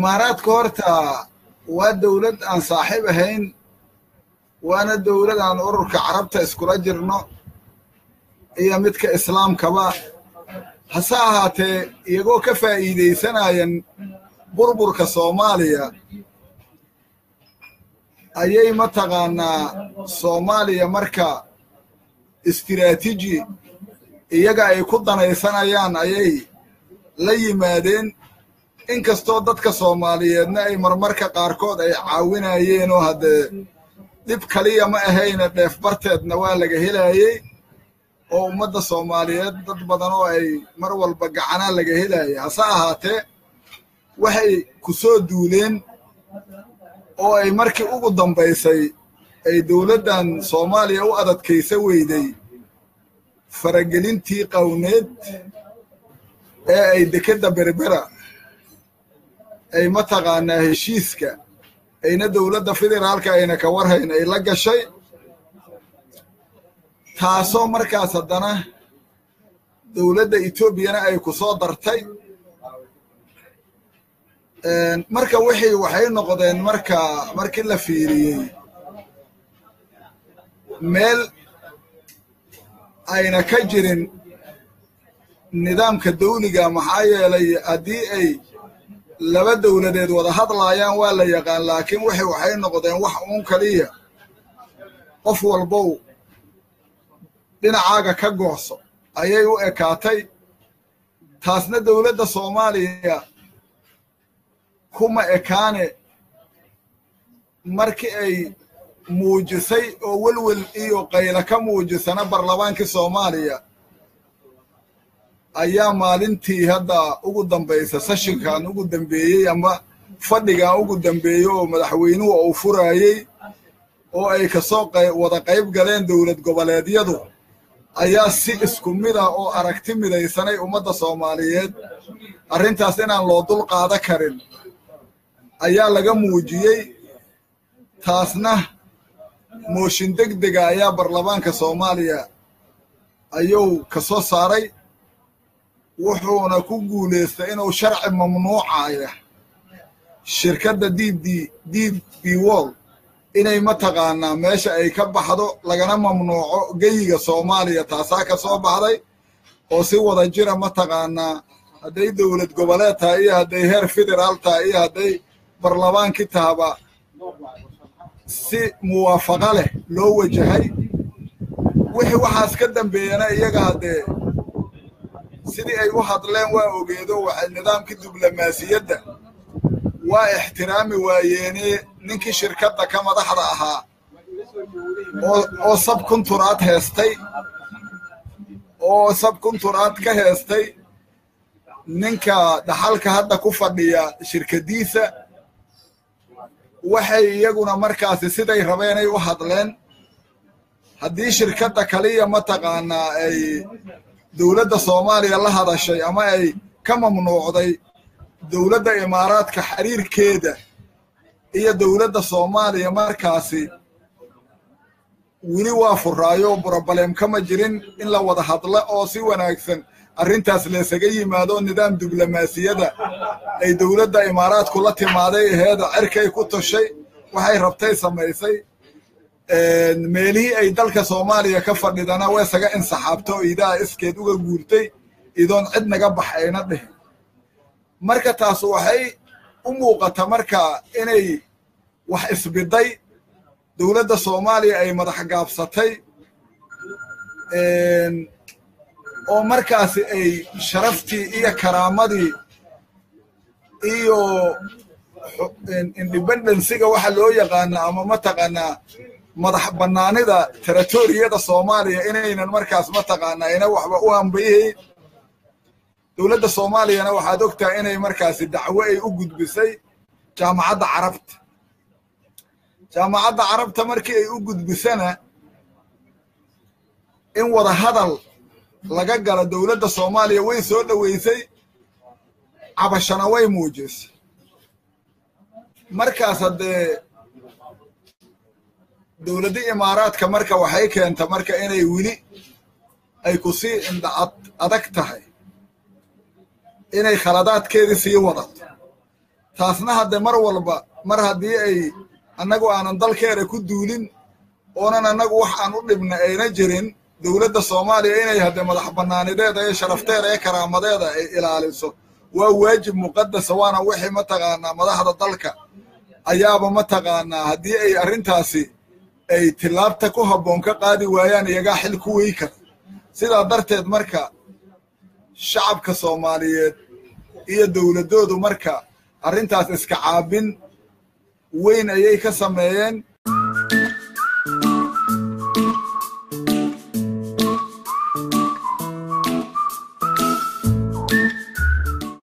imaaraadka horta waa dawlad aan saaxiib ahayn waana dawlad aan ururka carabta iskula jirno iyo midka islaamkaba hase ahaatee iyagoo ka faa'iidaysanayan burburka Soomaaliya ayay mataqaanaa Soomaaliya marka istiraatiiji iyaga ay ku danaysanayaan ayay la yimaadeen inkastoo dadka Soomaaliyeedna ay marmarka qaarkood ay caawinayeen oo hadee dib kaliya ma ahayna dheef barteedna waa laga helayay oo ummadda Soomaaliyeed dad badan oo ay mar walba gacana laga helayay hase ahaatee waxay ku soo duuleen oo ay markii ugu dambaysay ay dawladdan Soomaaliya u adadkaysa weyday faragelintii qawneed ee ay dekada berbera ay mataqaanaa heshiiska ayna dawladda federaalka ayna ka warhayn ay la gashay taasoo markaas haddana dawladda Etoobiyana ay ku soo dartay marka waxay noqdeen markii la fiiriyey meel ayna ka jirin nidaamka dawliga maxaa yeelay haddii ay laba dawladeed wada hadlaayaan waa la yaqaan laakiin waxay noqdeen wax uun kaliya qof walbow dhinacaaga ka gooso ayay u ekaatay taasna dawladda Soomaaliya kuma ekaane markii ay muujisay oo welwel iyo qayla ka muujisana baarlamaankii Soomaaliya ayaa maalintii hadda ugu dambaysa sessionkan ugu dambeeyey ama fadhigan ugu dambeeyey oo madaxweynuhu uu furayay oo ay ka soo wada qayb galeen dawlad goboleedyadu ayaa si isku mid ah oo aragti midaysanay ummadda Soomaaliyeed arrintaas inaan loo dul qaada karin ayaa laga muujiyey taasna mooshin degdega ayaa baarlamaanka Soomaaliya ayuu ka soo saaray wuxuuna ku guuleystay inuu sharci mamnuucaya shirkadda DP World inay mataqaanaa meesha ay ka baxdo lagana mamnuuco geyiga Soomaaliya taasaa ka soo baxday oo si wada jira mataqaanaa hadday dawlad goboleed tahay iyo hadday heer federaal tahay iyo hadday baarlamaankii tahaba si muwaafaqa leh loo wajahay wixii waxaas ka dambeeyana iyaga haddee sidii ay u hadleen waa ogeedo waxay nidaamkii diblomaasiyadda waa ixtiraami waayeene ninkii shirkadda ka madaxda ahaa oo sabkunturaad ka heestay ninka dhaxalka hadda ku fadhiya shirkadiisa waxay iyaguna markaasi siday rabeenay u hadleen haddii shirkadda kaliya mataqaanaa ay dawladda Soomaaliya la hadashay ama ay ka mamnuucday dawladda Imaaraadka xiriirkeeda iyo dawladda Soomaaliya markaasi wili waa furaayo problem kama jirin in la wada hadla oo si wanaagsan arrintaas la isaga yimaado nidaam diblomaasiyada ay dawladda Imaaraadku la timaaday heeda cirkay ku tashay waxay rabtay samaysay meelihii ay dalka Soomaaliya ka fadhidana way isaga insaxaabto idaa iskeed uga guurtay idoon cid naga baxayna dheh marka taas waxay u muuqata marka inay wax isbiday dawladda Soomaaliya ay madax gaabsatay oo markaasi ay sharaftii iyo karaamadii iyo independence-ga waxa loo yaqaan ama mataqaanaa madax banaanida territoriyada Soomaaliya inaynan markaas mataqaanaa ina waxba u hambayay dawladda Soomaaliyana waxaad ogtaa inay markaasi dacwo ay u gudbisay jaamacadda carabta markii ay u gudbisana in wada hadal laga gala dawladda Soomaaliya way soo dhaweysay cabashana way muujisay markaas hadee dawladda Imaaraadka marka waxay keentay marka inay wili ay ku sii adag tahay inay khaladaadkeedii sii wadato taasna hadde mar walba mar haddii ay annagu aanan dalkeena ku duulin oonan annagu wax aan u dhibna ayna jirin dowladda Soomaaliya inay hadde madax bannaanideeda iyo sharafteeda iyo karaamadeeda ay ilaaliso waa waajib muqaddas waana wixii mataqaanaa madaxda dalka ayaaba mataqaanaa haddii ay arrintaasi ay tilaabta ku habboon ka qaadi waayaan iyagaa xil ku wey kara sidaa darteed marka shacabka Soomaaliyeed iyo dowladoodu marka arrintaas iska caabin weyn ayay ka sameeyeen